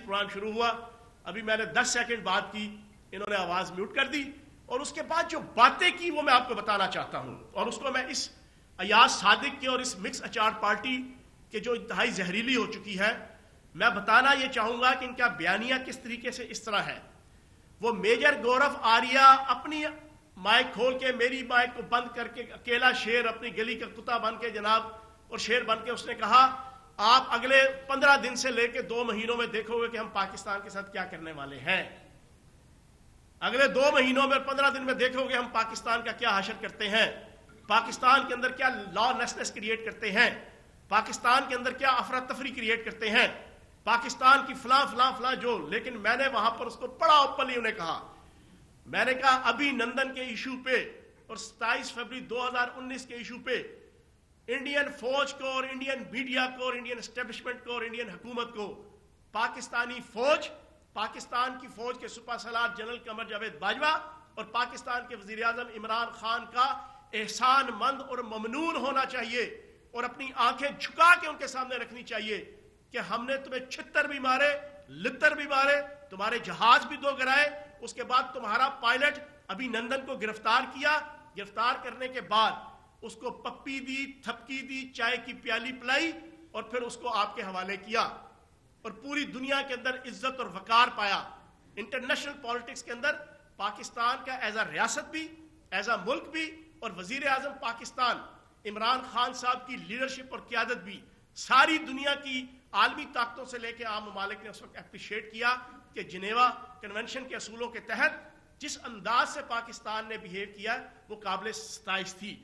Programme شروع ہوا, ابھی میں نے 10 سیکنڈ بات کی, انہوں نے آواز میوٹ کر دی, اور اس کے بعد جو باتیں کی وہ میں آپ کو بتانا چاہتا ہوں, اور اس کو میں اس ایاز صادق کے اور اس مکس اچار پارٹی کے جو انتہائی زہریلی ہو چکی ہے, میں بتانا یہ چاہوں گا کہ ان کا بیانیہ کس طریقے سے اس طرح ہے. وہ میجر گورو آریہ اپنی مائک کھول کے, میری مائک کو بند کر کے, اکیلا شیر اپنی گلی کا کتا بن کے جناب, اور شیر بن کے اس نے کہا آپ اگلے 15 دن سے لے کے 2 مہینوں میں دیکھو گے کہ ہم پاکستان کے ساتھ کیا کرنے والے ہیں. اگلے 2 مہینوں میں 15 دن میں دیکھو گے ہم پاکستان کا کیا حشر کرتے ہیں, پاکستان کے اندر کیا لا لیسنس کریٹ کرتے ہیں, پاکستان کے اندر کیا افراتفری کریٹ کرتے ہیں, پاکستان کی فلاں فلاں فلاں جو. لیکن میں نے وہاں پر اس کو بڑا اوپنلی انہیں کہا, میں نے کہا ابھی نندن کے ایشو پہ اور 27 فروری 2019 کے ایشو پہ انڈین فوج کو اور انڈین میڈیا کو اور انڈین اسٹیبلشمنٹ کو اور انڈین حکومت کو پاکستانی فوج, پاکستان کی فوج کے سپہ سالار جنرل قمر جاوید باجوہ اور پاکستان کے وزیر اعظم عمران خان کا احسان مند اور ممنون ہونا چاہیے, اور اپنی آنکھیں جھکا کے ان کے سامنے رکھنی چاہیے کہ ہم نے تمہیں چھتر بھی مارے, لتر بھی مارے, تمہارے جہاز بھی 2 گرائے, اس کے بعد تمہارا پائلٹ ابھی نندن کو گرفتار کیا, گرفتار کرنے کے بعد اس کو پپی دی, تھپکی دی, چائے کی پیالی پلائی, اور پھر اس کو آپ کے حوالے کیا, اور پوری دنیا کے اندر عزت اور وقار پایا. انٹرنیشنل پالیٹکس کے اندر پاکستان کا ایز اے ریاست بھی, ایز اے ملک بھی, اور وزیر اعظم پاکستان عمران خان صاحب کی لیڈرشپ اور قیادت بھی ساری دنیا کی عالمی طاقتوں سے لے کے عام ممالک نے اس وقت اپریشیٹ کیا کہ جنیوا کنونشن کے اصولوں کے تحت جس انداز سے پاکستان نے بیہیو کیا وہ قابل ستائش تھی.